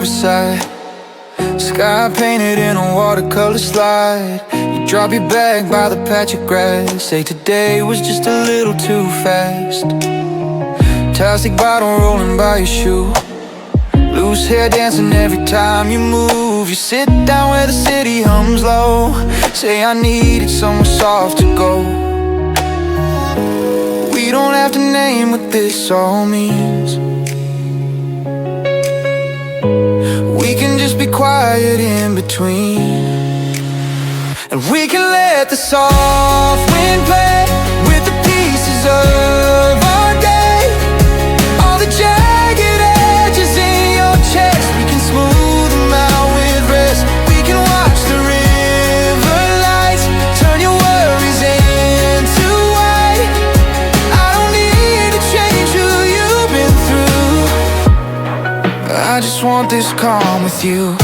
riverside. Sky painted in a watercolor slide. You drop your bag by the patch of grass. Say today was just a little too fast. Plastic bottle rolling by your shoe. Loose hair dancing every time you move. You sit down where the city hums low. Say I needed somewhere soft to go. We don't have to name what this all means. We can just be quiet in between. And we can let the soft wind play with the pieces of our day. All the jagged edges in your chest, we can smooth them out with rest. We can watch the river lights turn your worries into white. I don't need to change who you've been through. I just want this calm with you.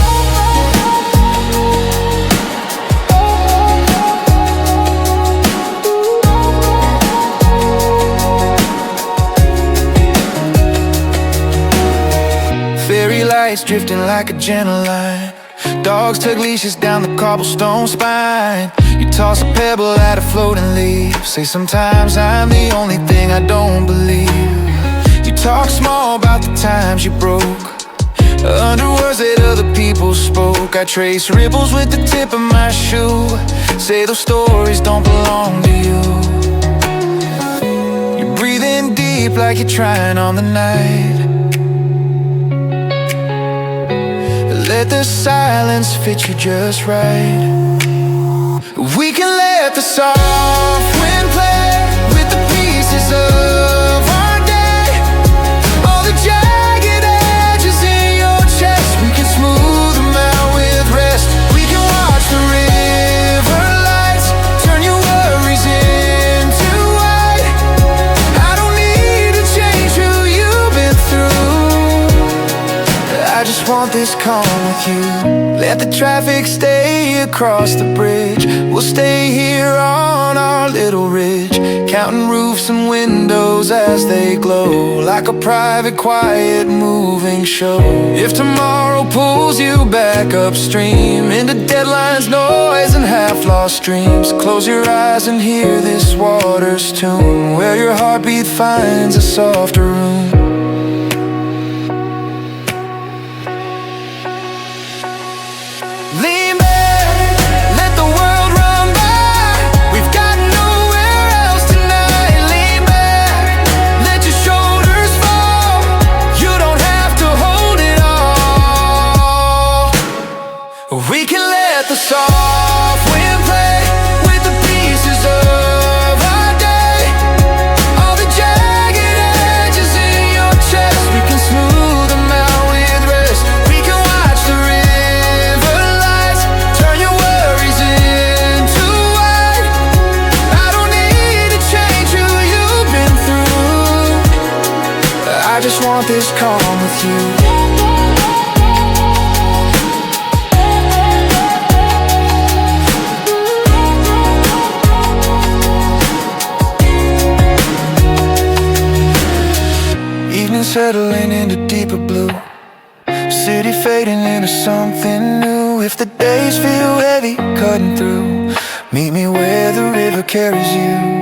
Fairy lights drifting like a gentle line. Dogs tug leashes down the cobblestone spine. You toss a pebble at a floating leaf. Say sometimes I'm the only thing I don't believe. You talk small about the times you broke, under words that other people spoke. I trace ripples with the tip of my shoe. Say those stories don't belong to you. You're breathing deep like you're trying on the night. Let the silence fit you just right. We can let the soft wind play with the pieces of our day. All the jagged edges in your chest, we can smooth them out with rest. We can watch the river lights turn your worries into white. I don't need to change who you've been through. I just want this calm with you. Let the traffic stay across the bridge. We'll stay here on our little ridge, counting roofs and windows as they glow, like a private, quiet, moving show. If tomorrow pulls you back upstream into deadlines, noise, and half-lost dreams, close your eyes and hear this water's tune, where your heartbeat finds a softer room. Lean back, let the world run by. We've got nowhere else tonight. Lean back, let your shoulders fall. You don't have to hold it all. We can let the soft wind play with the pieces of our day. All the jagged edges in your chest, we can smooth them out with rest. We can watch the river lights turn your worries into white. I don't need to change who you've been through. I just want this calm with you. Evening settling into deeper blue, city fading into something new. If the days feel heavy cutting through, meet me where the river carries you.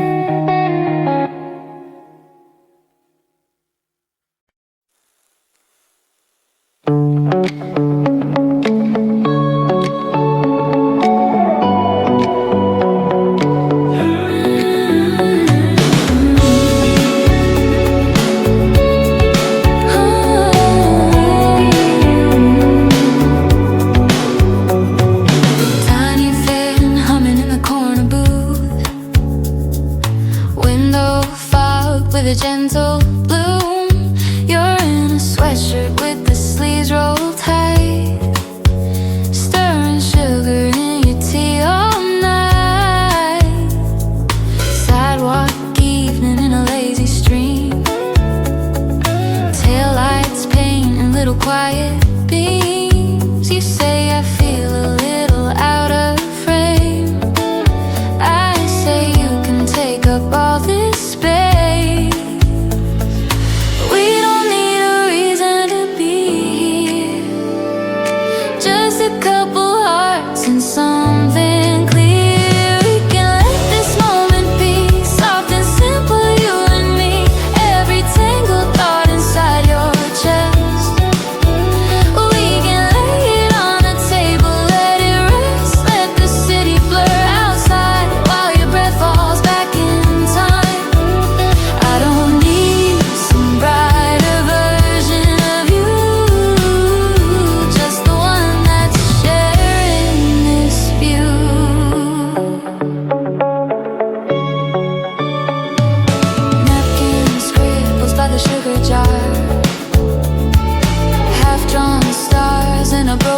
Tiny fan humming in the corner booth.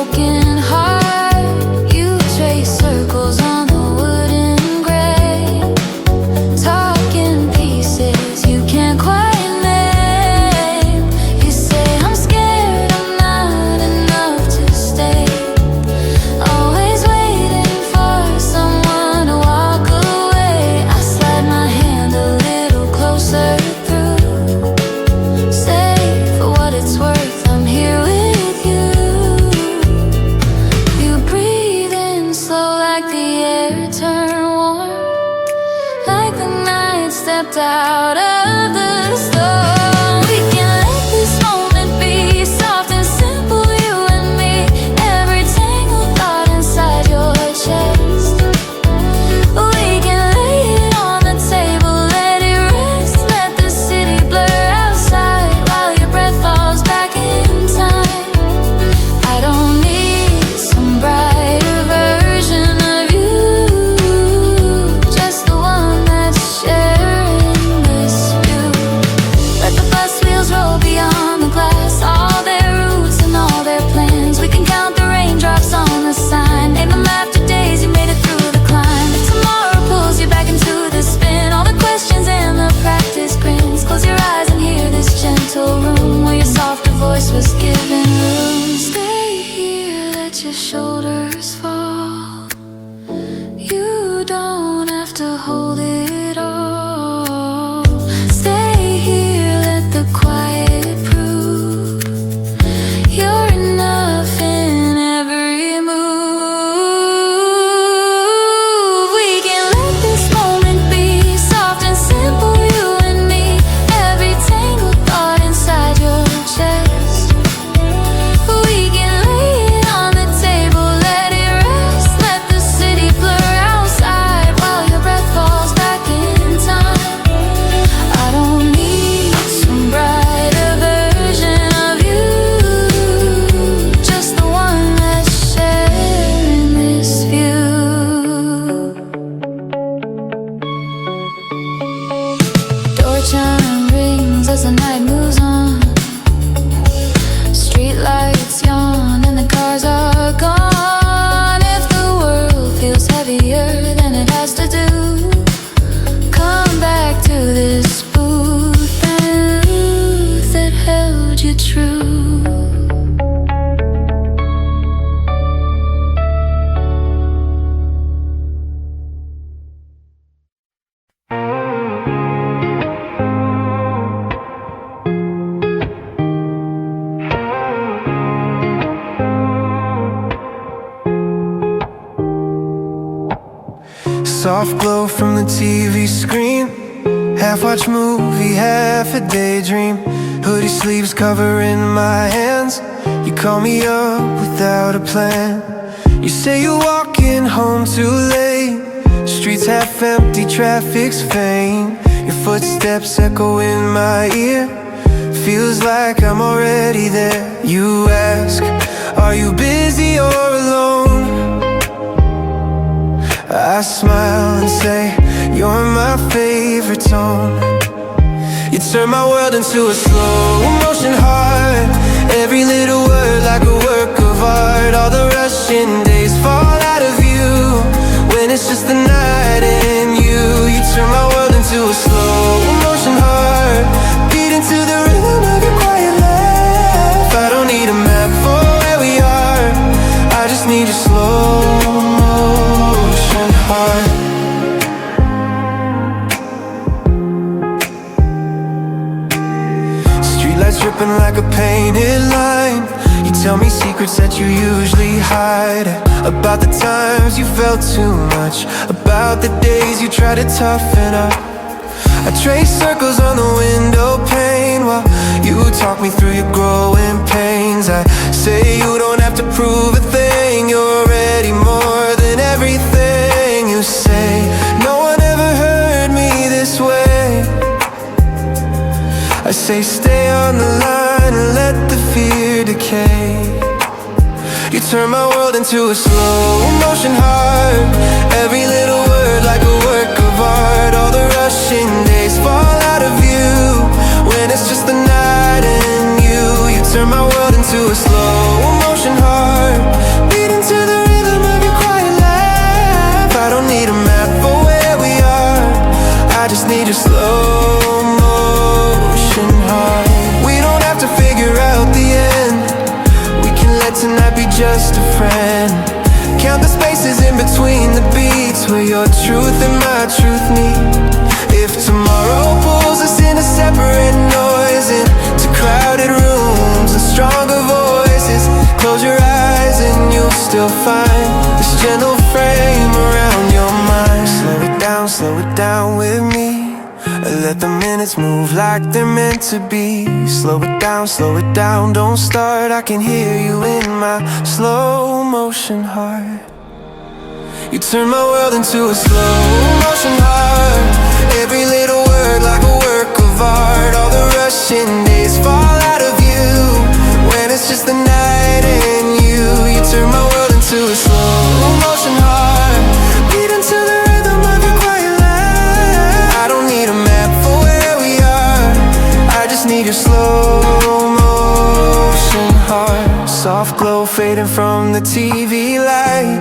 broken heart. You trace circles on the wooden grave, talking pieces you can't quite name. You say I'm scared I'm not enough to stay, always waiting for someone to walk away. I slide my hand a little closer through, say for what it's worth I'm here with you. You breathe in slow like the air turned warm, like the night stepped out of the storm. We can let this moment be soft and simple, you and me. Every tangled thought inside your chest, we can lay it on the table, let it rest. Let the city blur outside while your breath falls back in time. I don't need some brighter version of you, just the one that's sharing this view. Let the bus wheels roll beyond the glass, all their routes and all their plans. We can count the raindrops on the sign, name them after days you made it through the climb. If tomorrow pulls you back into the spin, all the questions and the practice grins. Close your eyes and hear this gentle room where your softer voice was given room. Stay here, let your shoulders fall. You don't have to hold it all. Stay here, let the quiet prove you're enough in every move. We can let this moment be soft and simple, you and me. Every tangled thought inside your chest, we can lay it on the table, let it rest. Let the city blur outside while your breath falls back in time. I don't need some brighter version of you, just the one that's sharing this view. Door chime rings as the night moves on, street lights yawn and the cars are gone. If the world feels heavier than it has to do, come back to this booth that held you true. Soft glow from the TV screen, half-watch movie, half a daydream. Hoodie sleeves covering my hands, you call me up without a plan. You say you're walking home too late, streets half empty, traffic's faint. Your footsteps echo in my ear, feels like I'm already there. You ask, are you busy or alone? I smile and say, you're my favorite tone. You turn my world into a slow motion heart, every little word like a work of art. All the rushing days fall out of you when it's just the night and you. You turn my world into a slow motion heart, beating to the rhythm of your quiet laugh. I don't need a map for where we are, I just need your slow motion heart. Streetlights dripping like a painted line, you tell me secrets that you usually hide, about the times you felt too much, about the days you tried to toughen up. I trace circles on the window pane while you talk me through your growing pains. I say you don't have to prove a thing, you're already more than everything you say. No one ever heard me this way. I say stay on the line and let the fear decay. You turn my world into a slow motion heart, every little word like a work of art. All the rushing days fall out of you when it's just the night and you. You turn my world into a slow motion heart, just a friend. Count the spaces in between the beats where your truth and my truth meet. If tomorrow pulls us into separate noise, into crowded rooms and stronger voices, close your eyes and you'll still find this gentle frame around your mind. Slow it down with me. Let the minutes move like they're meant to be. Slow it down, don't start. I can hear you in my slow motion heart. You turn my world into a slow motion heart. Every little word like a work of art. All the rushing days fall out of you when it's just the night and you. You turn my world into a slow motion heart. Beating to the rhythm of your quiet laugh. I don't need a map for where we are. I just need your slow motion heart. Soft glow fading from the TV light,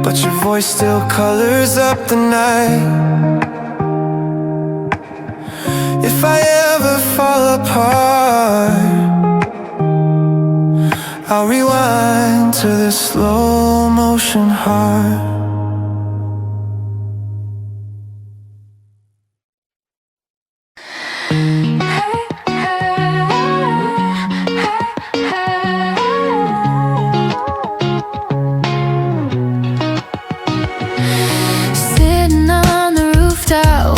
but your voice still colors up the night. If I ever fall apart, I'll rewind to this slow motion heart.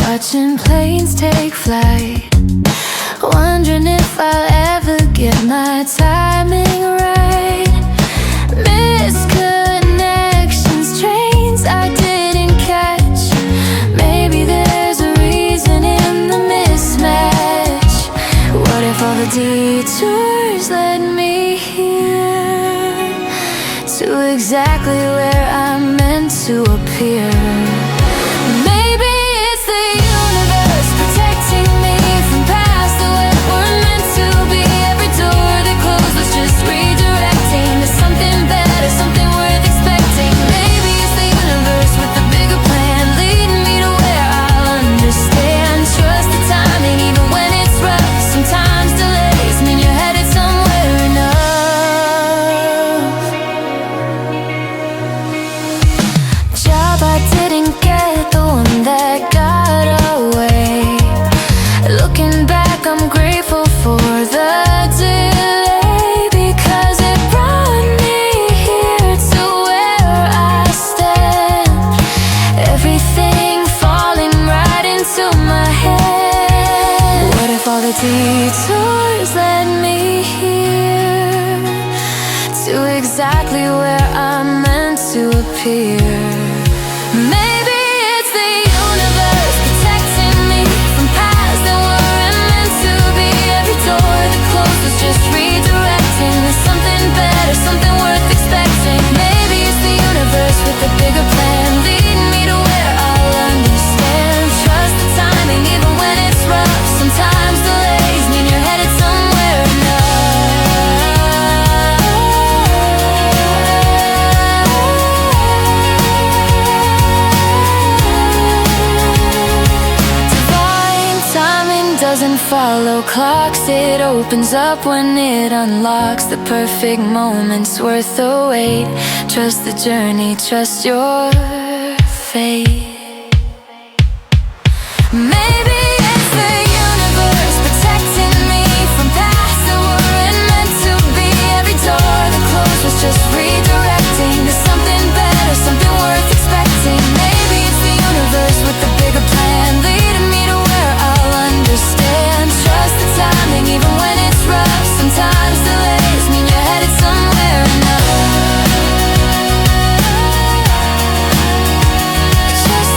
Watching planes take flight, wondering if I'll ever get my timing right. Missed connections, trains I didn't catch. Maybe there's a reason in the mismatch. What if all the detours led me here, to exactly where I'm meant to appear? Detours led me here, to exactly where I'm meant to appear. Maybe it's the universe protecting me from paths that weren't meant to be. Every door that closed was just redirecting to something better, something worth expecting. Maybe it's the universe with a bigger plan, leading me to where I'll understand. Trust the timing even when it's rough. Sometimes delays mean you're headed somewhere enough. Divine timing doesn't follow clocks. It opens up when it unlocks the perfect moments worth the wait. Trust the journey, trust your fate. Maybe it's the universe protecting me from paths that weren't meant to be. Every door that closed was just redirecting to something better, something worth expecting. Maybe it's the universe with a bigger plan, leading me to where I'll understand. Trust the timing even when it's rough. Sometimes delays mean you're headed somewhere enough. Trust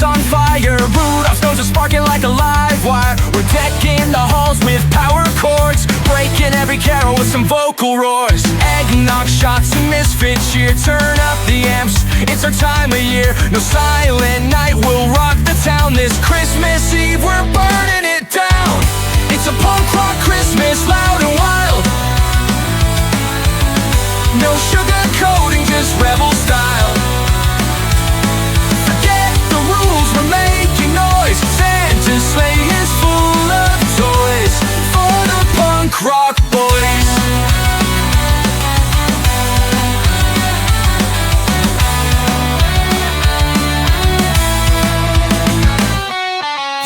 is on fire. Rudolph's nose is sparking like a live wire. We're decking the halls with power chords, breaking every carol with some vocal roars. Eggnog shots and misfit cheer, turn up the amps, it's our time of year. No silent night, we'll rock the town. This Christmas Eve, we're burning it down. It's a punk rock Christmas, loud and wild. No sugar coating, just rebel style. Forget the rules, we're making noise. Santa's sleigh is full of toys for the punk rock boys.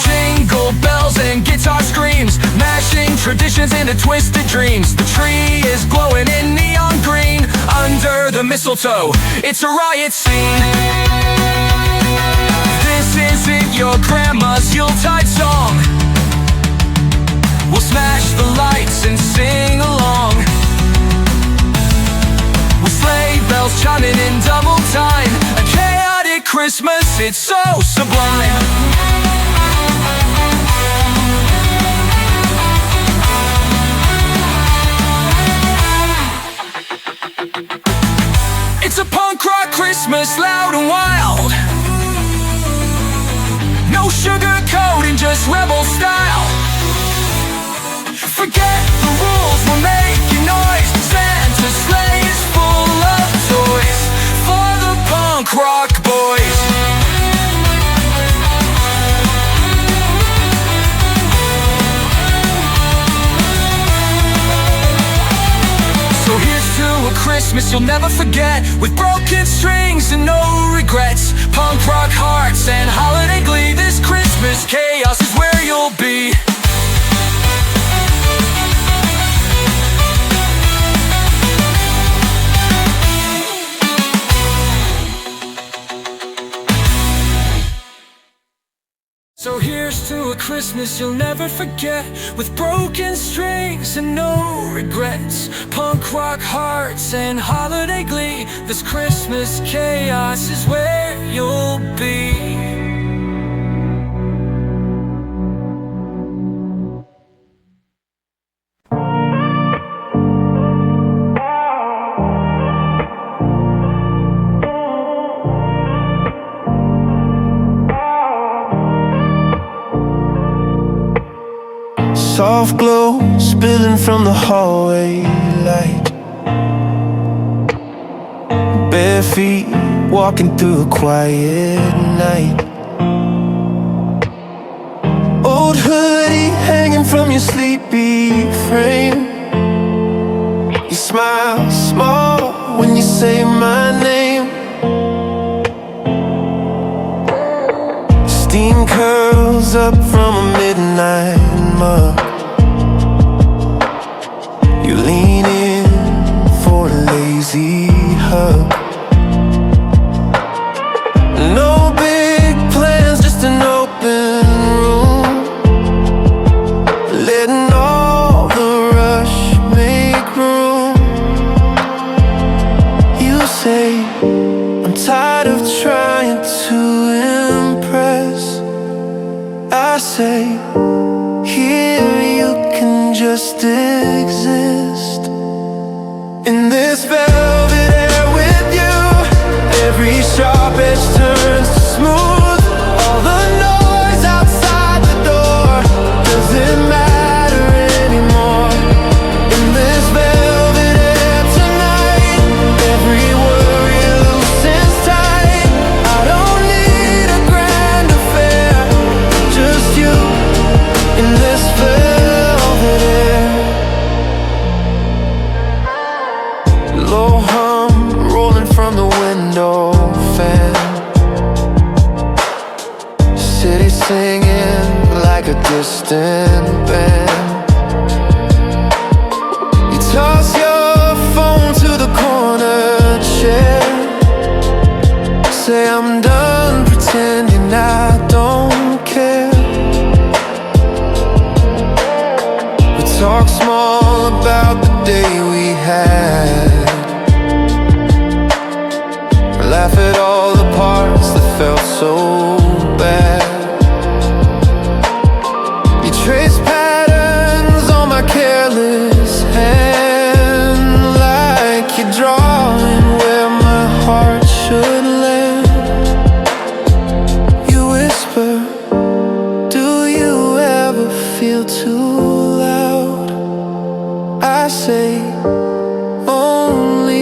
Jingle bells and guitar screams, mashing traditions into twisted dreams. The tree is glowing in neon green under the mistletoe. It's a riot scene. This isn't your grandma's Yuletide song. We'll smash the lights and sing along, with sleigh bells chiming in double time. A chaotic Christmas, it's so sublime. It's a punk rock Christmas, loud and wild. No sugar coating, just rebel style. Forget the rules, we're making noise. Santa's sleigh is full of toys for the punk rock boys. So here's to a Christmas you'll never forget, with broken strings and no regrets. Punk rock hearts and holiday glee. This Christmas chaos is where you'll be. So here's to a Christmas you'll never forget, with broken strings and no regrets. Punk rock hearts and holiday glee. This Christmas chaos is where you'll be. Soft glow spilling from the hallway light. Bare feet walking through a quiet night. Old hoodie hanging from your sleepy frame. You smile small when you say my name. Steam curls up from a midnight mug. You lean in for a lazy hug. No big plans, just an open room, letting all the rush make room. You say, I'm tired of trying to impress. I say, here you can just exist. In this velvet air with you, every sharp edge turns to smooth. All the noise outside the door doesn't matter anymore. In this velvet air tonight, every worry loosens tight. I don't need a grand affair, just you in this velvet air. Low hum rolling from the window fan. City singing like a distant band. You toss your phone to the corner chair. Say I'm done pretending I don't care. We talk small about the day we had. Laugh at all the parts that felt so bad.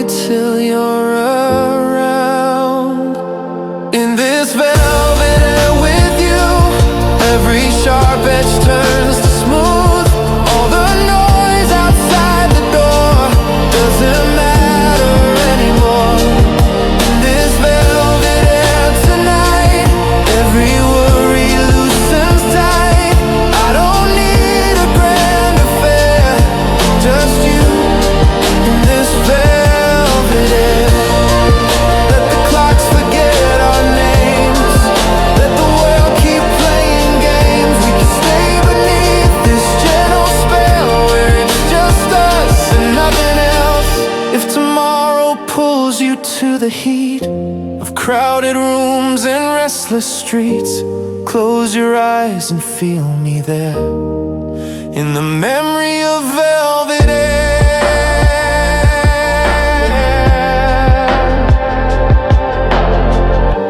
till you're around. In this velvet air with you, every sharp edge turns to smooth. All the noise outside the door doesn't matter anymore. In this velvet air tonight, every worry loosens tight. I don't need a grand affair, just you in this velvet air. Let the clocks forget our names, let the world keep playing games. We can stay beneath this gentle spell where it's just us and nothing else. If tomorrow pulls you to the heat of crowded rooms and restless streets, close your eyes and feel me there in the memory of velvet air.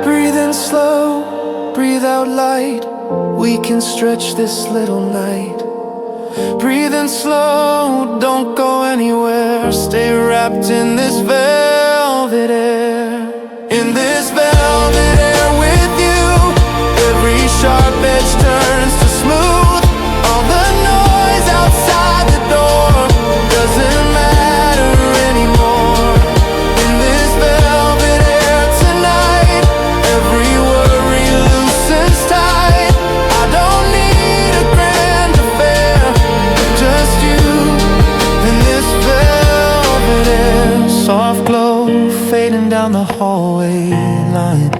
Breathe in slow, breathe out light. We can stretch this little night. Breathe in slow, don't go anywhere. Stay wrapped in this velvet air. In this velvet air with you, every sharp edge turns to smooth. All the noise outside the door doesn't matter anymore. In this velvet air tonight, every worry loosens tight. I don't need a grand affair, just you in this velvet air. Soft glow fading down the hallway line,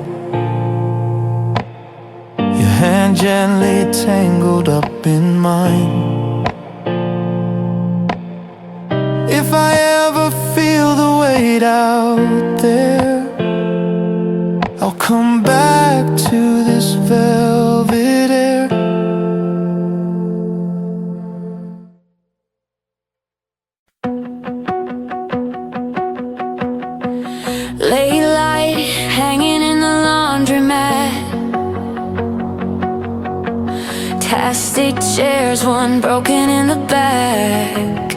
your hand gently tangled up in mine. If I ever feel the weight out there, I'll come back to this velvet air. Late light hanging in the laundromat, plastic chairs, one broken in the back.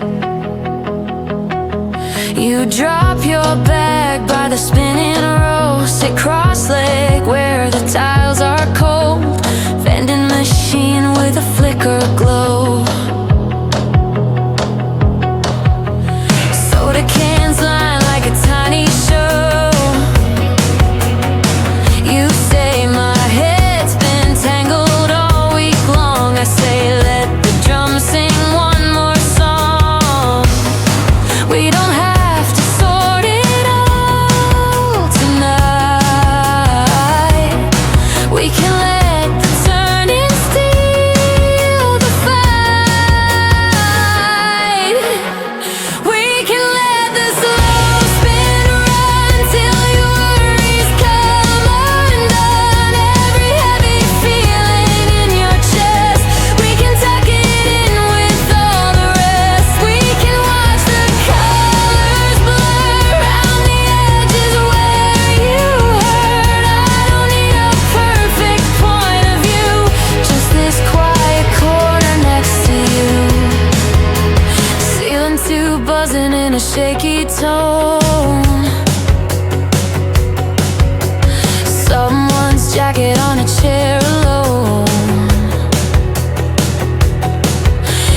You drop your bag by the spinning row, sit cross-legged where the tiles are cold. Vending machine with a flicker glow. Soda cans line like a tiny show. You say my head's been tangled all week long. I say let the drums sing one more song. We don't have to sort it out tonight. We can let the turning steal the fight. We can let the slow spin run till your worries come undone. Every heavy feeling in your chest, we can tuck it in with all the rest. We can watch the colors blur around the edges where you hurt. I don't need a perfect point of view, just this quiet corner next to you. Ceiling two buzzing in a shaky tone. Someone's jacket on a chair alone.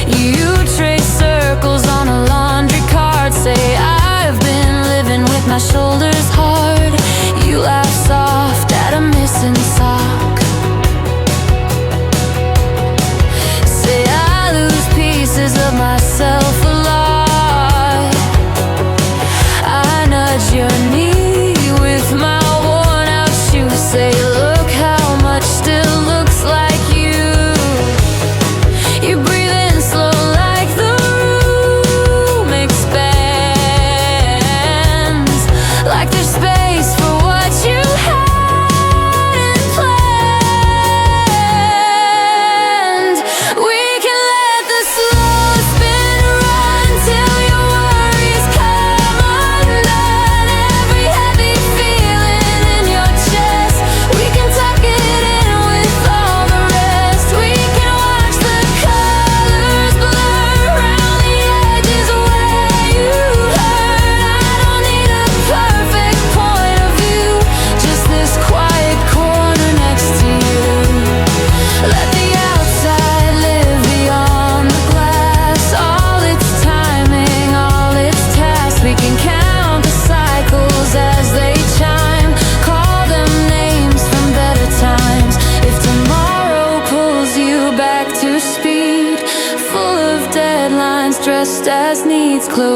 You trace circles on a laundry card. Say I've been living with my shoulders hard. You laugh soft at a missing sock. Say I lose pieces of myself a lot. I nudge your knee with my worn out shoe. Say look how much still looks like you. You breathe in slow like the room expands, like there's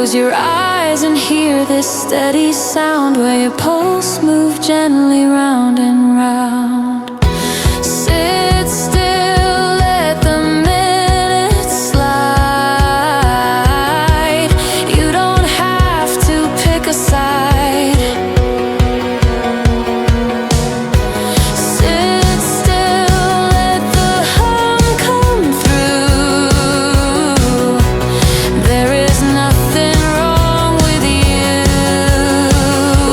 Close your eyes and hear this steady sound where your pulse move gently round and round. Sit still, let the minutes slide. You don't have to pick a side. Sit still, let the hum come through. There is nothing wrong with you.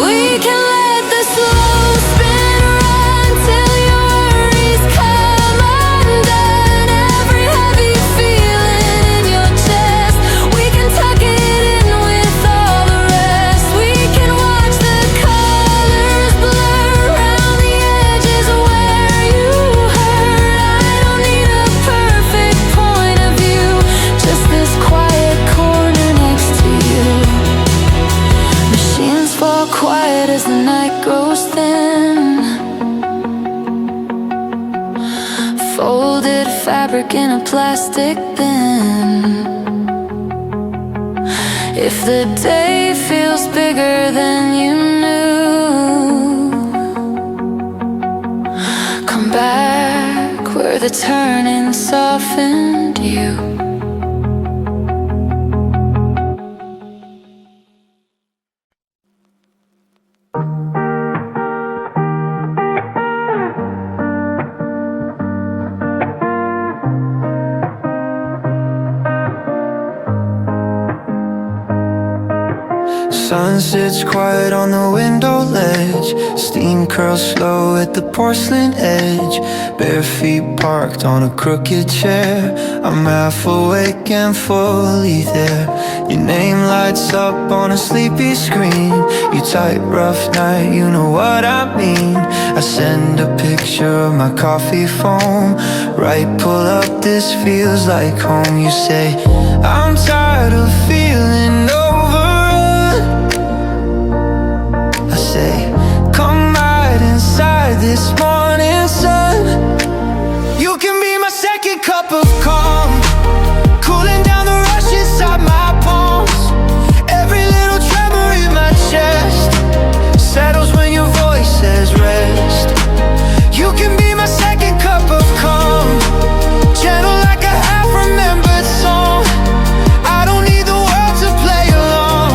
We can let the slow spin run till your worries come undone. Every heavy feeling in your chest, we can tuck it in with all the rest. We can watch the colors blur around the edges where you hurt. I don't need a perfect point of view, just this quiet corner next to you. Machines fall quiet as the night grows thin. Folded fabric in a plastic bin. If the day feels bigger than you knew, come back where the turning softened you. Sun sits quiet on the window ledge. Steam curls slow at the porcelain edge. Bare feet parked on a crooked chair. I'm half awake and fully there. Your name lights up on a sleepy screen. You type rough night, you know what I mean. I send a picture of my coffee foam. Right, pull up, this feels like home. You say, I'm tired of feeling overrun. I say, come right inside this morning sun. You can be my second cup of calm, cooling down the rush inside my palms. Every little tremor in my chest settles when your voice says rest. You can be my second cup of calm, gentle like a half-remembered song. I don't need the world to play along,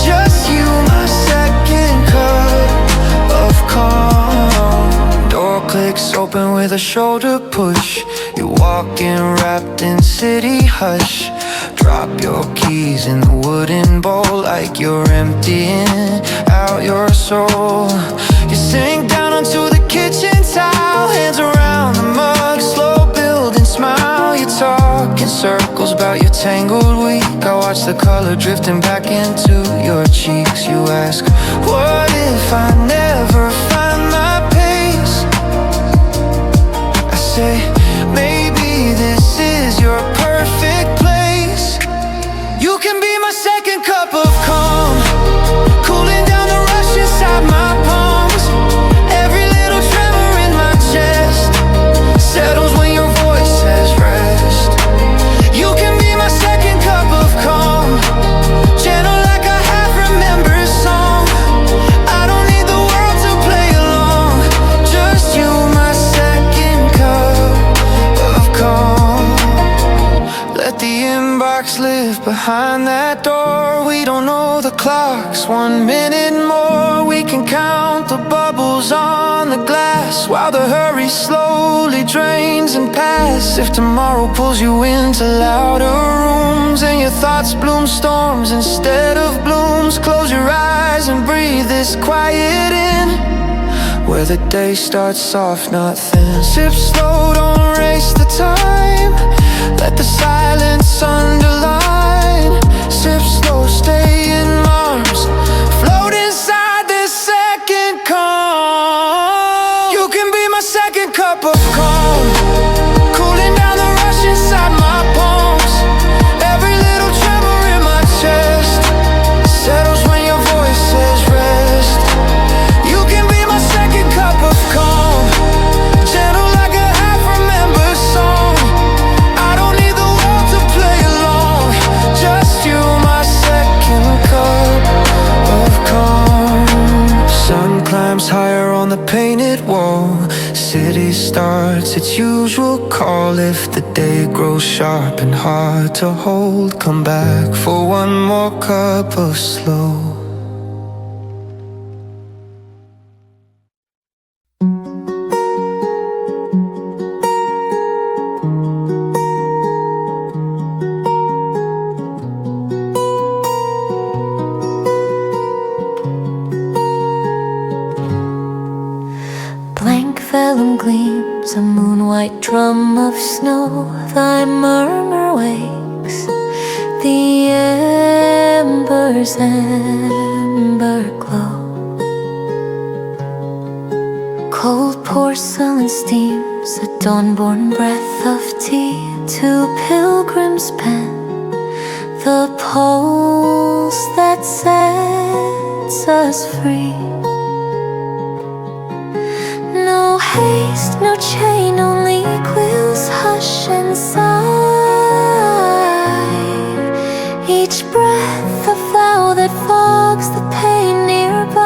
just you, my second cup of calm. Door clicks open with a shoulder push. You walk in wrapped in city hush. Drop your keys in the wooden bowl like you're emptying out your soul. You sink down onto the kitchen towel, hands around the mug, slow build and smile. You talk in circles about your tangled week. I watch the color drifting back into your cheeks. You ask, what if I never find my pace? I say, maybe this is your perfect place. You can be my second cup of calm, cooling down the rush inside my palms. Every little tremor in my chest settles when your voice says rest. You can be my second cup of calm, gentle like a half-remembered song. I don't need the world to play along, just you, my second cup of calm. Let the inbox live behind that door. We don't know the clocks, 1 minute more. We can count the bubbles on the glass while the hurry slowly drains and passes. If tomorrow pulls you into louder rooms and your thoughts bloom storms instead of blooms, close your eyes and breathe this quiet in, where the day starts soft, not thin. Sip slow, don't race the time. Let the silence underline. Sip slow, stay in arms, float inside this second calm. You can be my second cup of calm, cooling down the rush inside my palms. Every little tremor in my chest settles when your voice says rest. You can be my second cup of calm, gentle like a half-remembered song. I don't need the world to play along, just you, my second starts its usual call. If the day grows sharp and hard to hold, come back for one more cup of slow. Vellum gleams, a moon-white drum of snow. Thy murmur wakes the embers' amber glow. Cold porcelain steams, a dawn-born breath of tea. Two pilgrims pen the pulse that sets us free. No haste, no chain, only quills hush and sigh. Each breath a vow that fogs the pain nearby.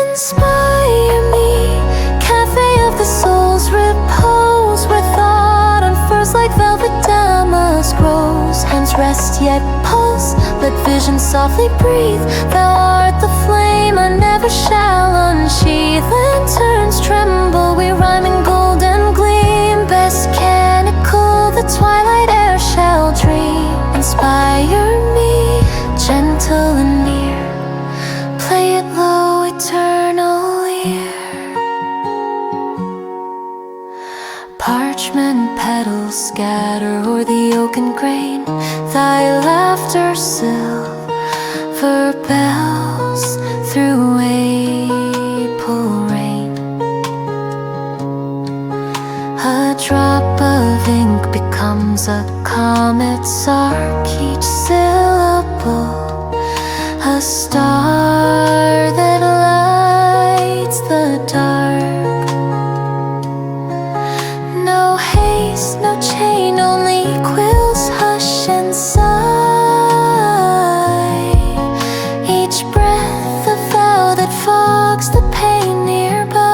Inspire me, cafe of the soul's repose, where thought unfurls like velvet damask grows. Hands rest yet pulse, let vision softly breathe. Thou art the flame I never shall unsheathe. Lanterns tremble, we rhyme in golden gleam. Best can it cool, the twilight air shall dream. Inspire me, gentle and near. Play it low, eternal ear. Parchment petals scatter o'er the oaken grain. Thy laughter silver bells through April rain. A drop of ink becomes a comet's arc. Each syllable a star that lights the dark. No haste, no chain, only quills hush and sigh. Each breath a vow that fogs the pain nearby.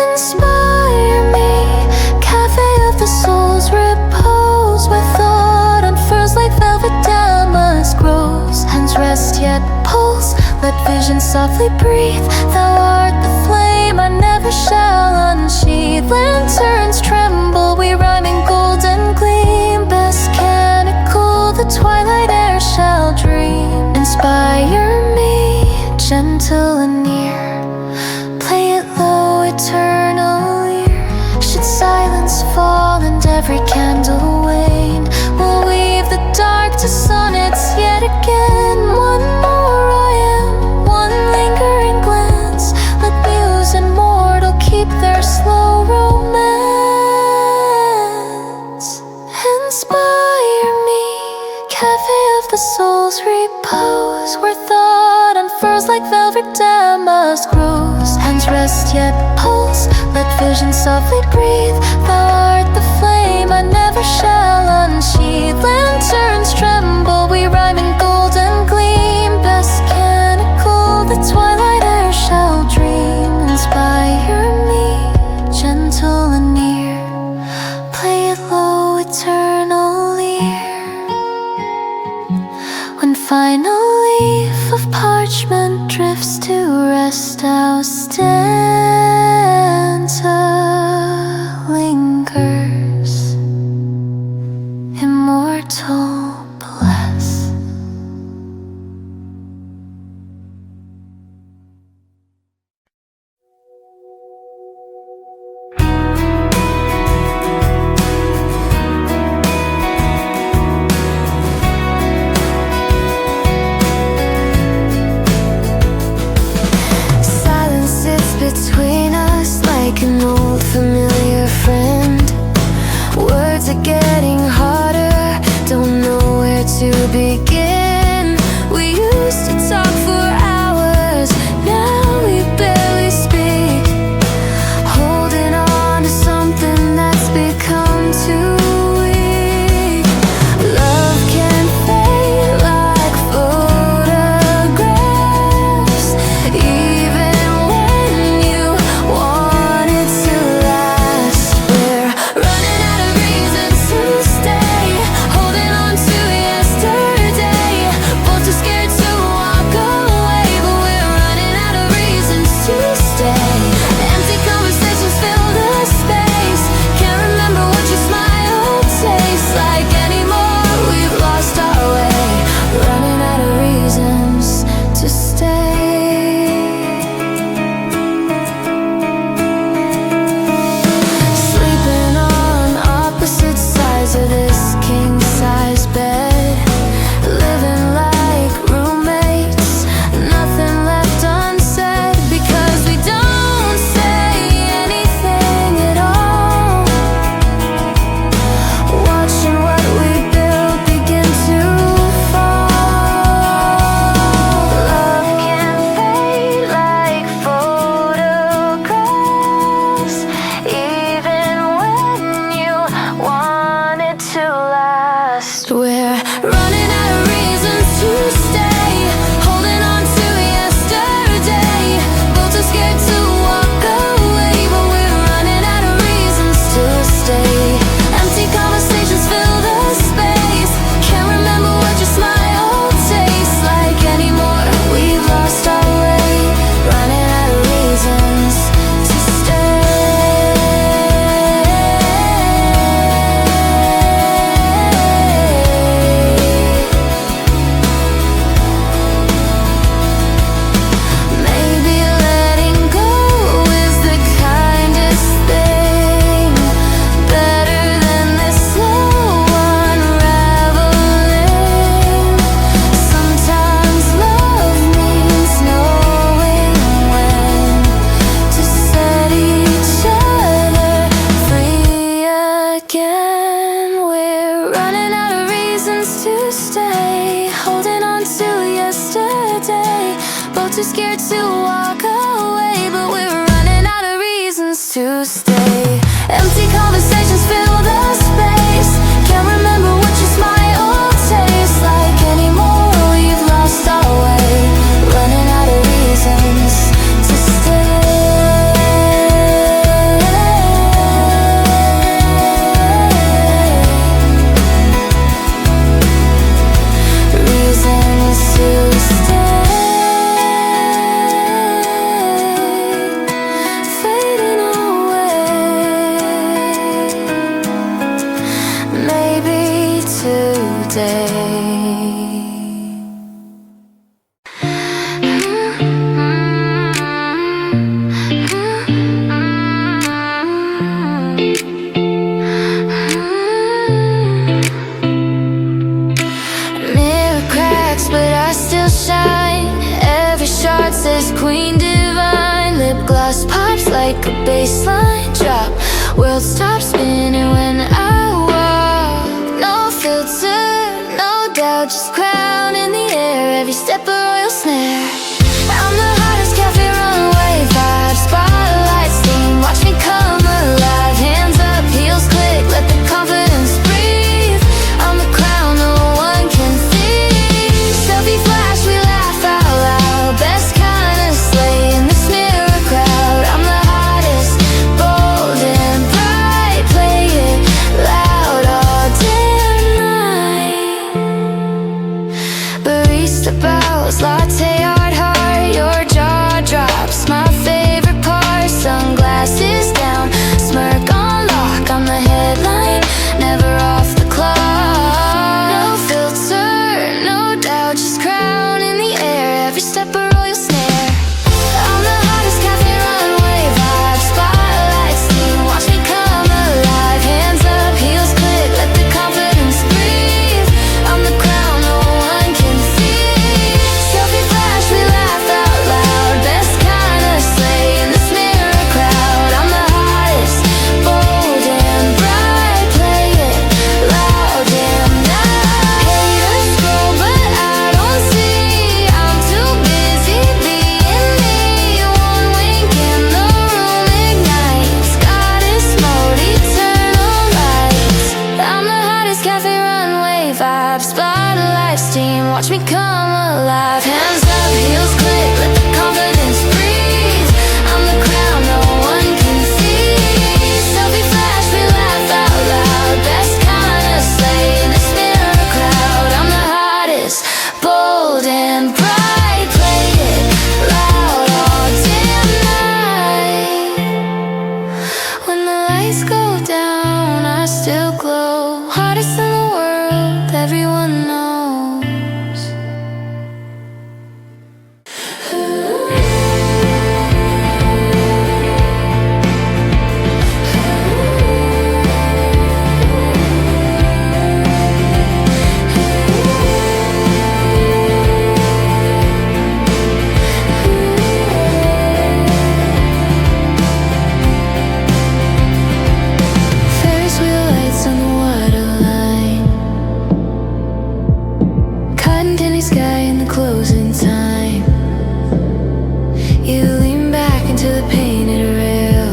Inspire me, cafe of the soul's repose, where thought unfurls like velvet damask grows. Hands rest yet pulse, let vision softly breathe. Thou art the flame I never shall unsheathe. Lanterns tremble, we rhyme in golden gleam. Best can it cool, the twilight air shall dream. Inspire me, gentle and near. Play it low, eternal ear. Should silence fall and every candle wane, we'll weave the dark to sonnets yet again. One more I am, one lingering glance. Let muse and mortal keep their slow romance. Inspire me, cafe of the soul's repose, where thought unfurls like velvet damask grows. Hands rest yet pulse, let vision softly breathe. Thou art the flame I never shall unsheathe. Lanterns tremble, we rhyme in golden gleam. Best can it cool, the twilight air shall dream. Inspire me, gentle and near. Play it low, eternal ear. When final leaf of parchment drifts to rest, our stanza lingers, immortal bless. Silence sits between us like an old familiar friend. Words are getting harder, don't know stay, holding on to yesterday. Both too scared to walk away, but we're running out of reasons to stay. Empty conversations fill the space. Can't remember what your smile tastes like anymore. We've lost our way, running out of reasons to stay. Reasons to stay, fading away. Maybe today. Mirror cracks, but I still shine. Every shot says Queen Divine. Lip gloss pops like a baseline drop. World stops spinning when I walk. No filter, no doubt, just crown in the air. Every step a royal snare. I'm the hottest cafe runway vibe. Spotlight steam, watch me come alive. Hands up, heels click, let the confidence breathe. I'm the crown no one can see. Selfie flash, we laugh out loud. Best kind of slay in this mirror crowd. I'm the hottest, bold and bright. Play it loud all damn night. Barista bows, latte art heart. Your jaw drops, my favorite part. Sunglasses down, smirk on lock. I'm the headline, never off the clock. No filter, no doubt, just crown in the air. Every step a royal snare. I'm the hottest cafe runway vibe. Spotlight steam, watch me come alive. Hands up, heels click, let the confidence breathe. I'm the crown no one can see. Selfie flash, we laugh out loud. Best kind of slay in this mirror crowd. I'm the hottest, bold and bright. Play it loud damn night. Haters scroll, but I don't see. I'm too busy being me. One wink and the room ignites. Goddess mode, eternal lights. I'm the hottest cafe runway vibe. Spotlight steam, watch me come alive. Hands up, heels click, let the confidence breathe. I'm the crown no one can see. Selfie flash, we laugh out loud. Best kind of slay in this mirror crowd. I'm the hottest, bold and bright. Play it loud all damn night. When the lights go down, I still glow. Hottest in the world, everyone knows. Ferris wheel lights on the waterline. Cotton candy sky in the closing time. You lean back into the painted rail.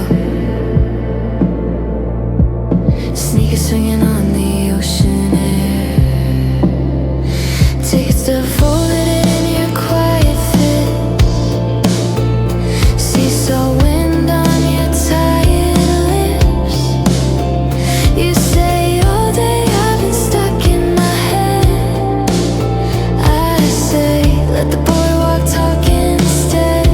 Sneakers swinging on the ocean air. Tickets to folded in your quiet fit. Seesaw wind on your tired lips. You say all day I've been stuck in my head. I say let the boardwalk talk instead.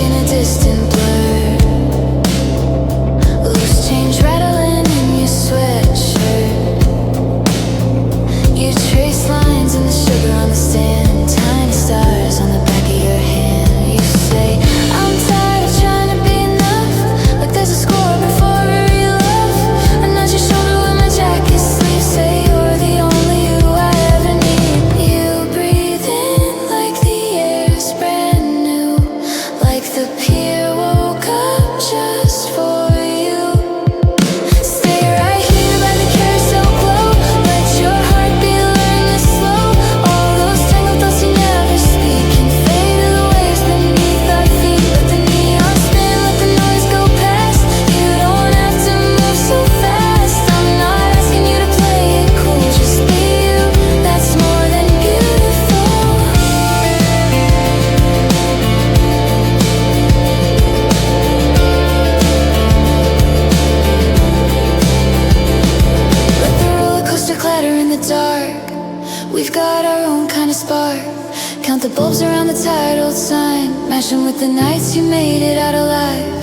in a distant blur. Loose change rattling in your sweatshirt. You trace lines in the sugar on the stand, tiny stars on the back of your hand. You say, I'm tired of trying to be enough, like there's a score before every love. I nudge your shoulder with my jacket sleeve, say you're the only you I ever need. You breathe in like the air's brand new, like the pier woke up just for you. Stay right here by the carousel glow, let your heartbeat learn to slow. All those tangled thoughts you never speak can fade to the waves beneath our feet. Let the neon spin, let the noise go past. You don't have to move so fast. I'm not asking you to play it cool, just be you. That's more than beautiful. Let the roller coaster clatter in the dark. We've got our own kind of spark. Count the bulbs around the tired old sign, match them with the nights you made it out alive.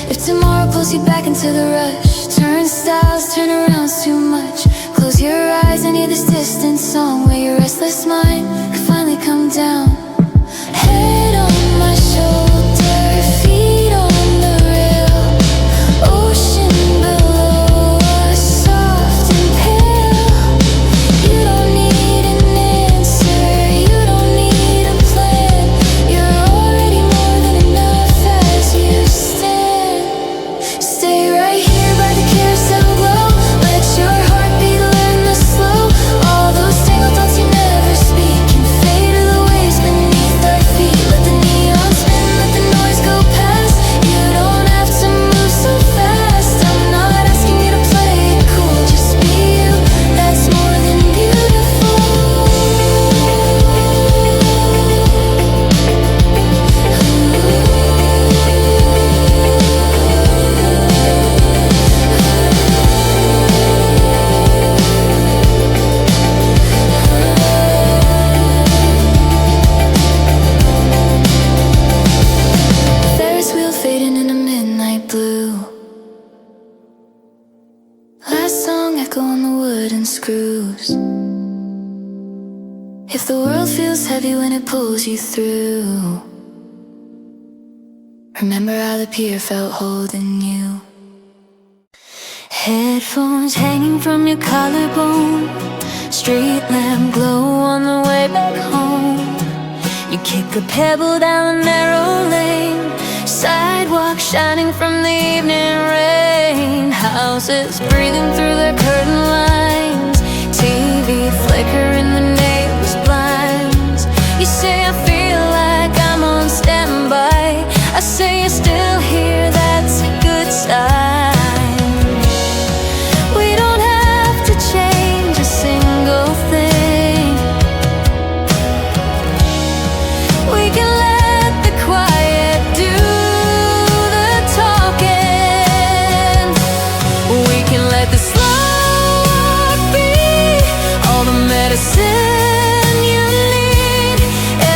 If tomorrow pulls you back into the rush, turnstiles, turn around too much. Close your eyes and hear this distant song where your restless mind can finally come down. Head on my shoulder, feet on the rail. Ocean below us, soft and pale. You don't need an answer, you don't need a plan. You're already more than enough as you stand. Stay right here by the carousel glow, let your heartbeat learn to slow. All those tangled thoughts you never speak can fade to the waves beneath our feet. Let the neon spin, let the noise go past. You don't have to move so fast. I'm not asking you to play it cool, just be you. That's more than beautiful. Ferris wheel fading in a midnight blue. Last song echo on the wooden screws. If the world feels heavy when it pulls you through, remember how the pier felt holding you. Headphones hanging from your collarbone, street lamp glow on the way back home. You kick a pebble down the narrow lane, sidewalk shining from the evening rain. Houses breathing through their curtain lines, TV flicker in the neighbor's blinds. You say I feel like I'm on standby, I say you're still here, that's a good sign. We don't have to change a single thing. We can let the quiet do the talking. We can let the slow walk be all the medicine you need.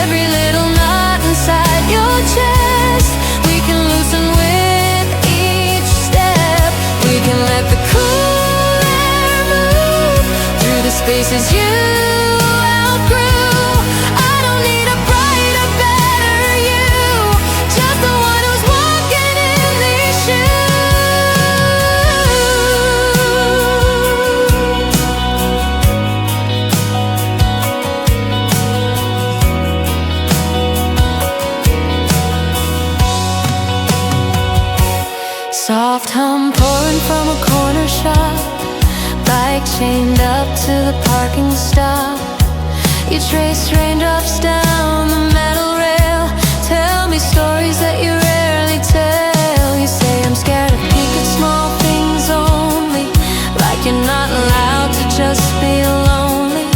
Every little knot inside your chest, we can loosen with each step. We can let the cool air move through the spaces you outgrew. I don't need a brighter, better you, just the one who's walking in these shoes. Soft hum pouring from a corner shop, bike chained up to the parking stop. You trace raindrops down the metal rail, tell me stories that you rarely tell. You say I'm scared of big and small things only, like you're not allowed to just be lonely.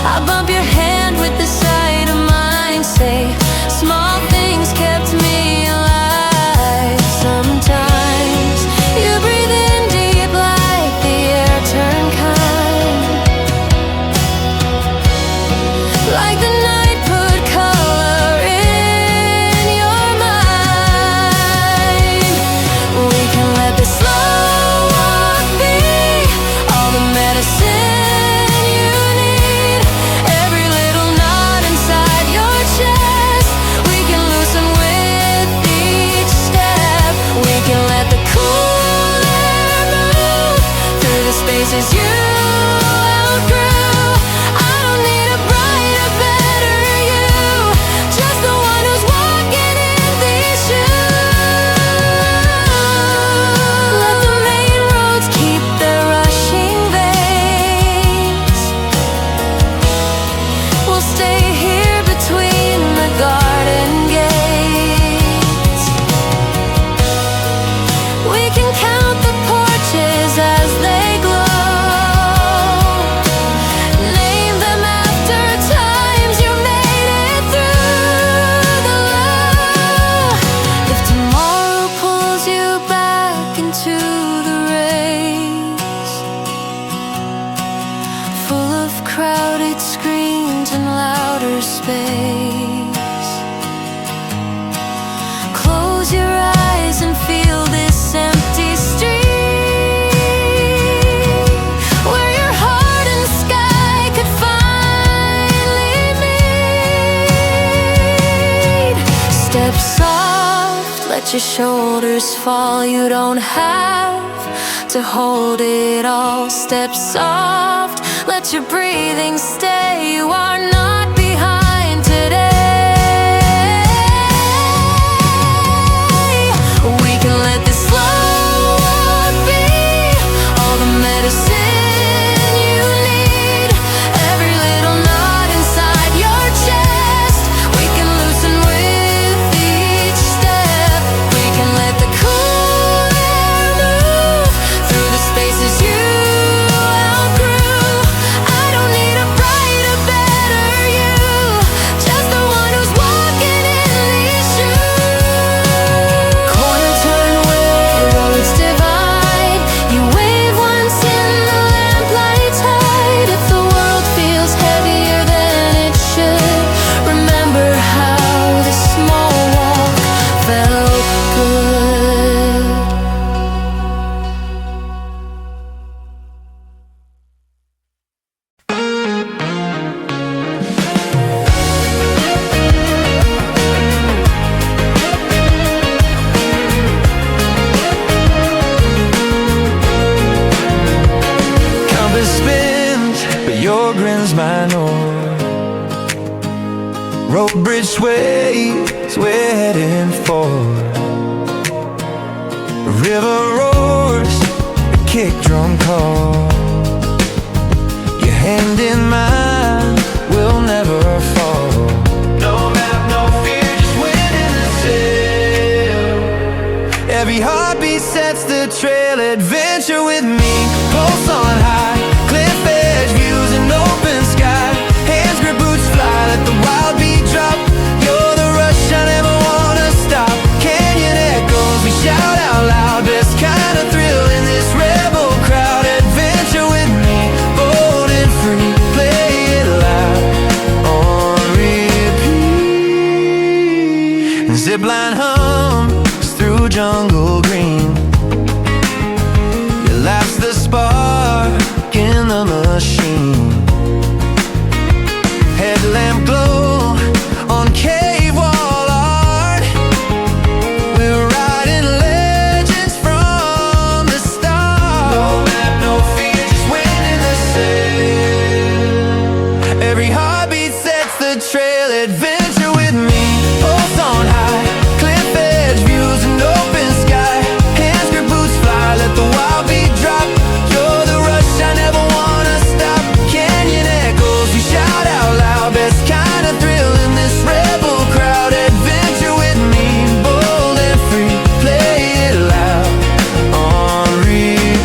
I bump your hand with the side of mine, say small things kept me alive. Sometimes you breathe in deep like the air turned kind, like the night put color spaces you outgrew. I don't need a brighter, better you, just the one who's walking in these shoes. Let the main roads keep their rushing veins. We'll stay here between the garden gates. We can count the porches as they glow. Name them after times you made it through the low. If tomorrow pulls you back into the race, full of crowded screens and louder space, close your eyes and feel this empty street, where your heart and sky could finally meet. Step soft, let your shoulders fall. You don't have to hold it all. Step soft, let your breathing stay. You are not behind today. We can let this slow walk be all the medicine you need. Every little knot inside your chest, we can loosen with each step. We can let the cool air move through the spaces you outgrew. I don't need a brighter, better you, just the one who's walking in these shoes. Corner turn where roads divide. You wave once in the lamplights hide. If the world feels heavier than it should, remember how this small walk felt good. Compass spins, but your grin's my north. Road bridge sways, we're heading for. A river roars, a kick drum call. Your hand in mine, we'll never fall. No map, no fear, just wind in the sail. Every heartbeat sets the trail. Adventure with me, pulse on high. Cliff edge views and open sky. Hands grip, boots fly, let the wild beat drop. You're the rush, I never wanna stop. Canyon echoes, we shout out loud. Best kind of thrill in this rebel crowd. Adventure with me, bold and free. Play it loud on repeat. Zipline hums through jungle green. Your life's the spark in the machine. Headlamp glow on cave wall art. We're writing legends from the start. No map, no fear, just wind in the sail. Every heartbeat sets the trail. Adventure with me, pulse on high. Cliff edge views and open sky. Hands grip, boots fly, let the wild beat drop. You're the rush, I never wanna stop. Canyon echoes, we shout out loud. Best kind of thrill in this rebel crowd. Adventure with me, bold and free. Play it loud on repeat.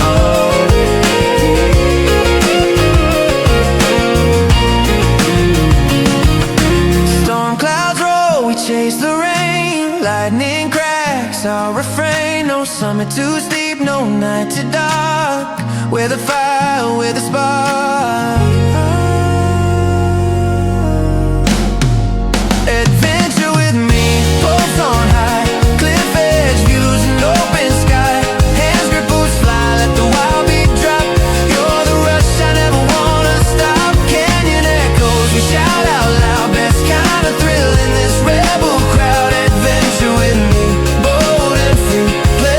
On repeat. Storm clouds roll, we chase the rain. Lightning cracks our refrain. No summit too steep, no night too dark. We're the fire, we're the spark. Adventure with me, pulse on high. Cliff edge views and open sky. Hands grip, boots fly, let the wild beat drop. You're the rush, I never wanna stop. Canyon echoes, we shout out loud. Best kind of thrill in this rebel crowd. Adventure with me, bold and free. Play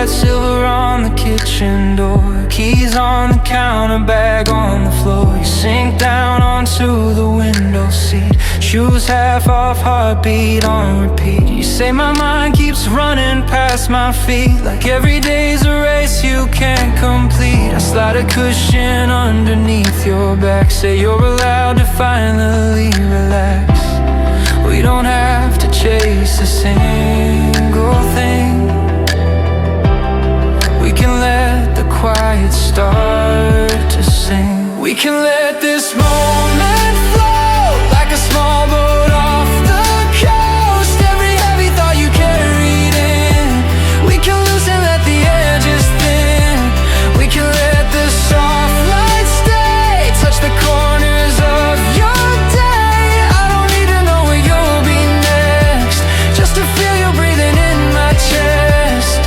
that silver on the kitchen door. Keys on the counter, bag on the floor. You sink down onto the window seat. Shoes half off, heartbeat on repeat. You say my mind keeps running past my feet, like every day's a race you can't complete. I slide a cushion underneath your back, say you're allowed to finally relax. We don't have to chase a single thing. We can let the quiet start to sing. We can let this moment float like a small boat off the coast. Every heavy thought you carried in, we can loosen, let the edges thin. We can let the soft light stay, touch the corners of your day. I don't need to know where you'll be next, just to feel you breathing in my chest.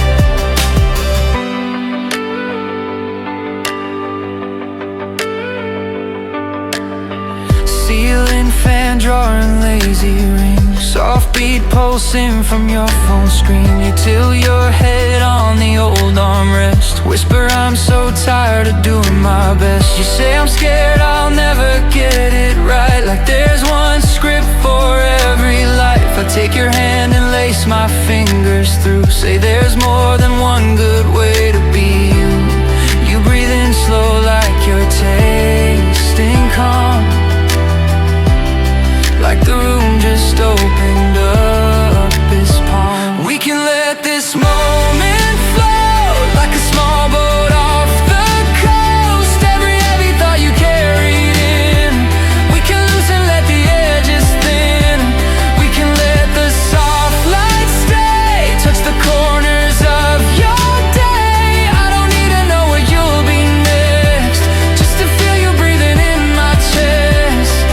Ceiling fan drawing lazy rings, soft beat pulsing from your phone screen. You tilt your head on the old armrest, whisper I'm so tired of doing my best. You say I'm scared I'll never get it right, like there's one script for every life. I take your hand and lace my fingers through, say there's more than one good way to be you. You breathe in slow like you're tasting calm, like the room just opened up its palm. We can let this moment float like a small boat off the coast. Every heavy thought you carried in, we can loosen, let the edges thin. We can let the soft light stay, touch the corners of your day. I don't need to know where you'll be next, just to feel you breathing in my chest.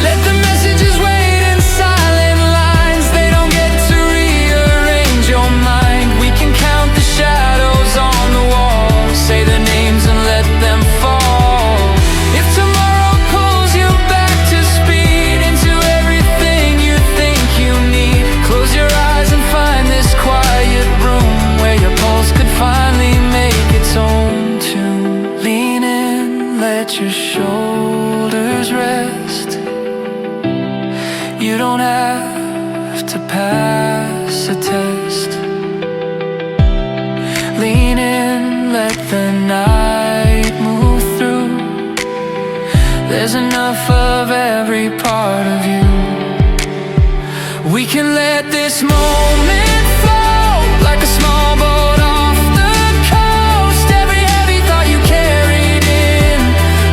Let the messages wait in silent lines, they don't get to rearrange your mind. We can count the shadows on the wall, say their names and let them fall. If tomorrow pulls you back to speed, into everything you think you need, close your eyes and find this quiet room where your pulse could finally make its own tune. Lean in, let your shoulders rest. You don't have to pass a test. Lean in, let the night move through. There's enough of every part of you. We can let this moment float like a small boat off the coast. Every heavy thought you carried in,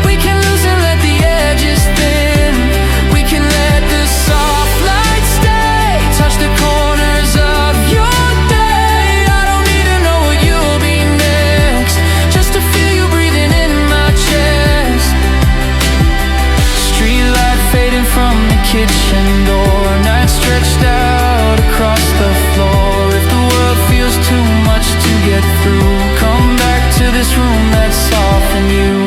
we can loosen, let the edges thin. We can let the soft light stay, touch the corners of your day. I don't need to know where you'll be next, just to feel you breathing in my chest. Street light fading from the kitchen door, night stretched out across the floor. If the world feels too much to get through, come back to this room that's softened you.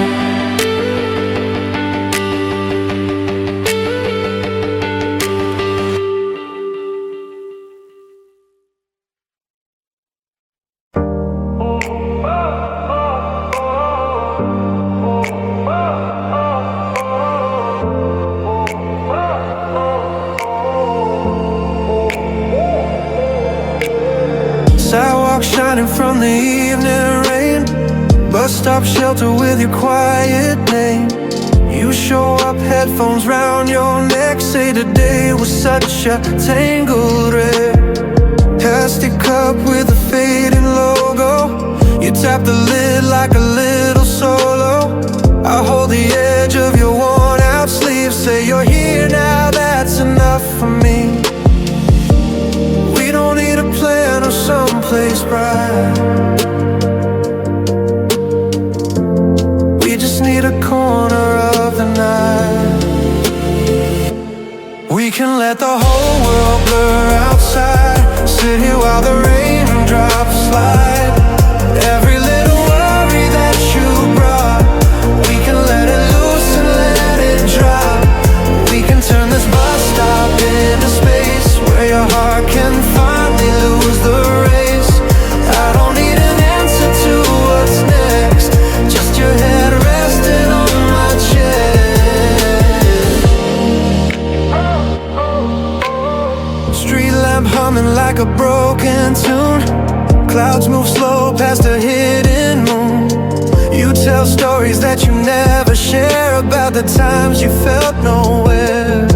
Sidewalk shining from the evening rain, bus stop shelter with your quiet name. You show up, headphones round your neck, say today was such a tangled wreck. Plastic cup with a fading logo, you tap the lid like a little solo. I hold the edge of your worn out sleeve, say you're here now, that's enough for me. We don't need a plan or someplace bright, we just need a corner of the night. We can let the whole world blur outside, sit here while the raindrops slide. Every little worry that you brought, we can let it loose and let it drop. We can turn this bus stop into space where your heart can finally lose the race. Clouds move slow past a hidden moon. You tell stories that you never share about the times you felt nowhere.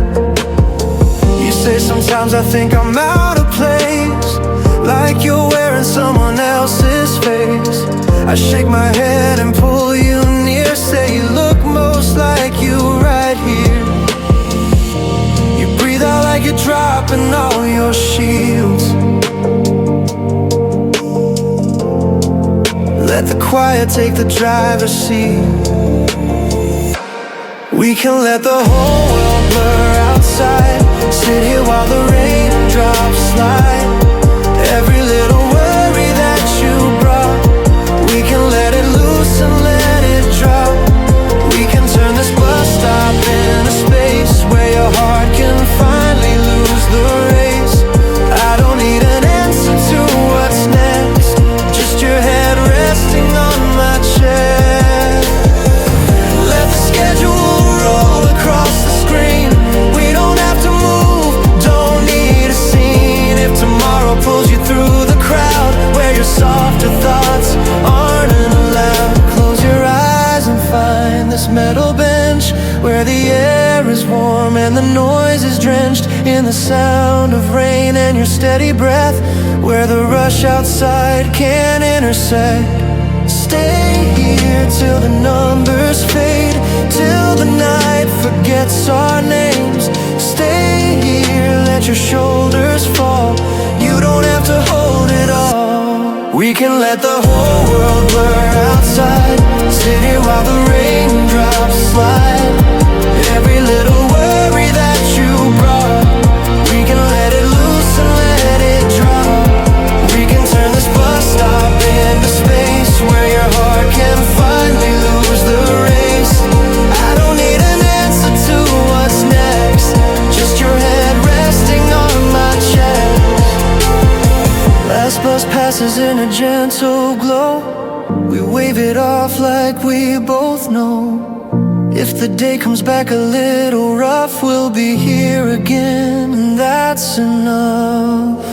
You say sometimes I think I'm out of place, like you're wearing someone else's face. I shake my head and pull you near, say you look most like you right here. You breathe out like you're dropping all your shields. Let the quiet take the driver's seat. We can let the whole world blur outside, sit here while the raindrops slide. Every little worry that you brought, we can let it loose and let it drop. We can turn this bus stop into space where your heart can finally lose the race. I don't need an answer to what's next, just your head resting on my chest. Let the schedule roll across the screen. We don't have to move, don't need a scene. If tomorrow pulls you through the crowd where your softer thoughts aren't allowed, close your eyes and find this metal bench where the air is warm and the noise is drenched in the sound of rain and your steady breath, where the rush outside can't intersect. Stay here till the numbers fade, till the night forgets our names. Stay here, let your shoulders fall. You don't have to hold it all. We can let the whole world blur outside, sit here while the raindrops slide. Every little worry that you brought, we can let it loose and let it drop. We can turn this bus stop into space where your heart can finally lose the race. I don't need an answer to what's next, just your head resting on my chest. Last bus passes in a gentle glow, we wave it off like we both know. If the day comes back a little rough, we'll be here again, and that's enough.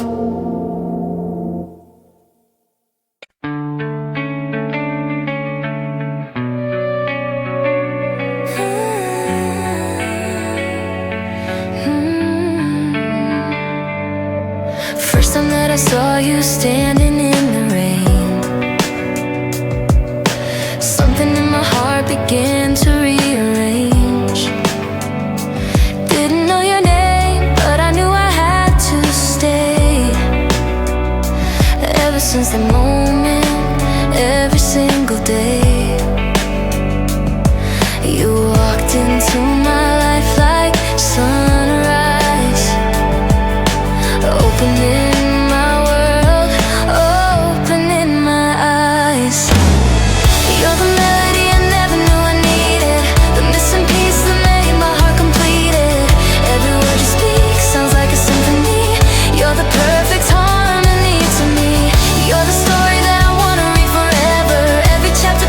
First time that I saw you standing in the rain, something in my heart began to rearrange. Didn't know your name, but I knew I had to stay. Ever since that moment, every single day, you walked into my life like sunrise, opening my world, opening my eyes. You're the melody I never knew I needed, the missing piece that made my heart completed. Every word you speak sounds like a symphony. You're the perfect harmony to me. You're the story that I wanna read forever. Every chapter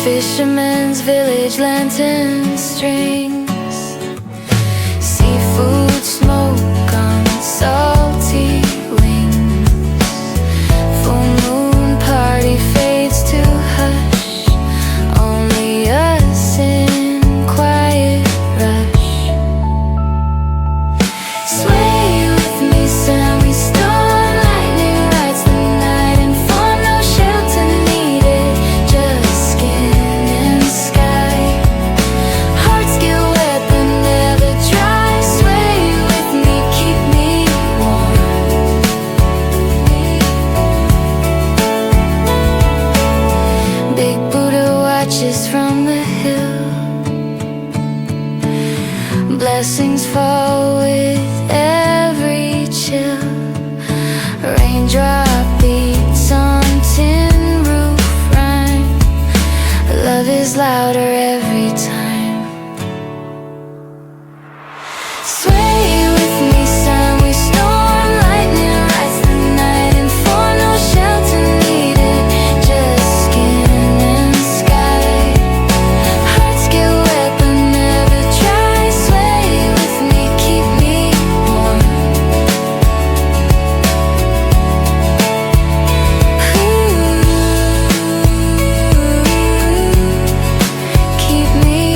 Fisherman's village lantern strings, seafood smoke on salty wings. Full moon party fades to hush, only us in quiet rush. Sway with me, sun, we storm, lightning lights the night, and for no shelter needed, just skin and sky. Hearts get wet but never dry. Sway with me, keep me warm. Big Buddha watches from the hill. Blessings fall with every chill. Raindrop beats on tin roof rhyme. Love is louder every time. Sway with me, sun, we storm, lightning lights the night, and for no shelter needed, just skin and sky. Hearts get wet but never dry. Sway with me, keep me warm. Keep me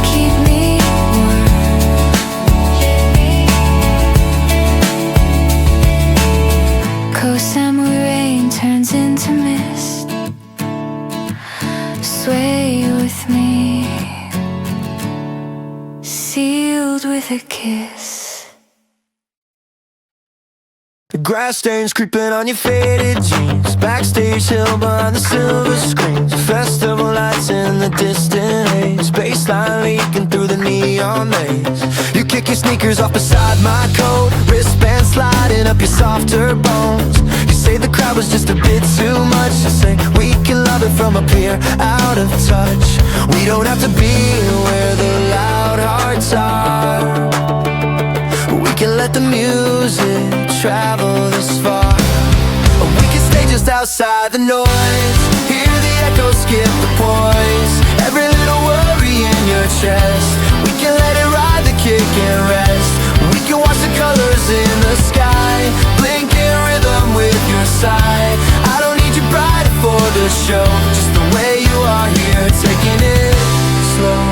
Keep me warm. Koh Samui rain turns into mist. Sway with me, sealed with a kiss. The grass stains creeping on your faded jeans. Backstage hill behind the silver screens. Festival lights in the distant haze. Baseline leaking through the neon maze. You kick your sneakers off beside my coat. Wristband sliding up your softer bones. You say the crowd was just a bit too much. You say we can love it from up here, out of touch. We don't have to be where the loud hearts are. We can let the music travel this far. We can stay just outside the noise. Hear the echoes skip the poise. Every little worry in your chest. We can let it ride the kick and rest. We can watch the colors in the sky. Blink in rhythm with your side. I don't need you bright for the show. Just the way you are here, taking it slow.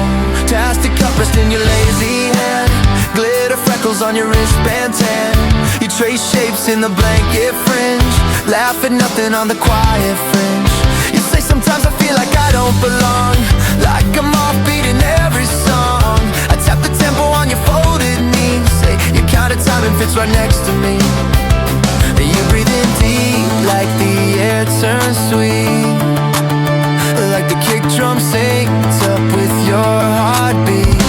Plastic cup rest in your lazy hand. Glitter freckles on your wristband tan. You trace shapes in the blanket fringe. Laugh at nothing on the quiet fringe. You say sometimes I feel like I don't belong. Like I'm offbeat in every song. I tap the tempo on your folded knees. Say your counted time and fits right next to me. You breathe in deep like the air turns sweet. Like the kick drum syncs up with your heartbeat.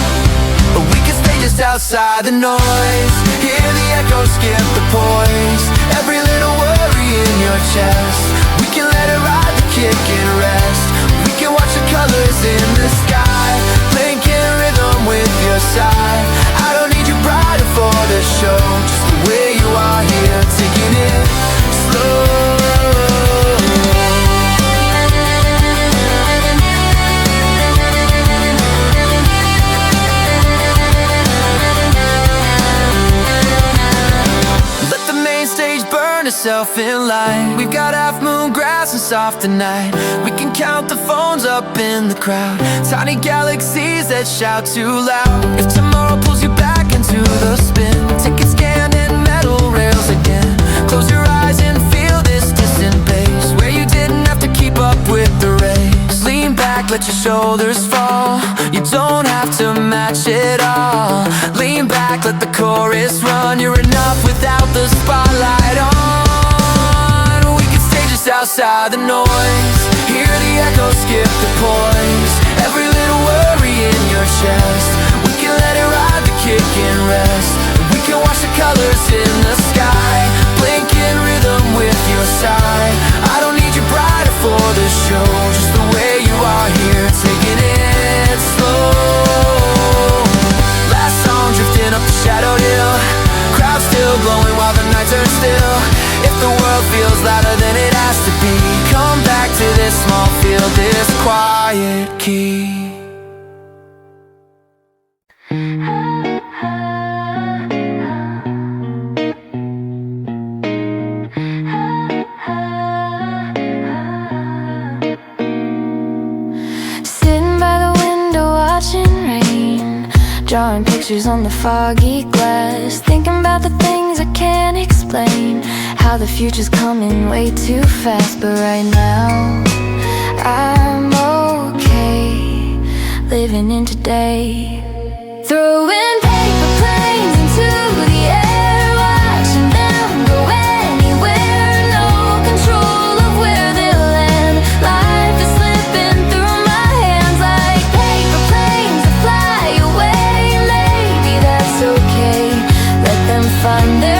We can stay just outside the noise. Hear the echoes skip the poise. Every little worry in your chest. We can let it ride the kick and rest. We can watch the colors in the sky. Blink in rhythm with your side. I don't need you brighter for the show. Just the way you are here, taking it slow. Itself in light. We've got half moon grass and soft night. We can count the phones up in the crowd. Tiny galaxies that shout too loud. If tomorrow pulls you back into the spin, ticket scanned and metal rails again. Close your eyes and feel this distant bass, where you didn't have to keep up with the race. Lean back, let your shoulders fall. You don't have to match it all. Lean back, let the chorus run. You're enough without the spotlight on. Outside the noise, hear the echoes skip the poise. Every little worry in your chest. We can let it ride the kick and rest. We can watch the colors in the sky. Blink in rhythm with your side. I don't need you brighter for the show. Just the way you are here, taking it slow. Last song drifting up the shadow. world feels louder than it has to be. Come back to this small field, this quiet key. Sitting by the window watching rain, drawing pictures on the foggy glass, thinking about the things I can't explain, how the future's coming way too fast. But right now I'm okay, living in today. Throwing paper planes into the air, watching them go anywhere. No control of where they'll land. Life is slipping through my hands like paper planes that fly away. Maybe that's okay, let them find their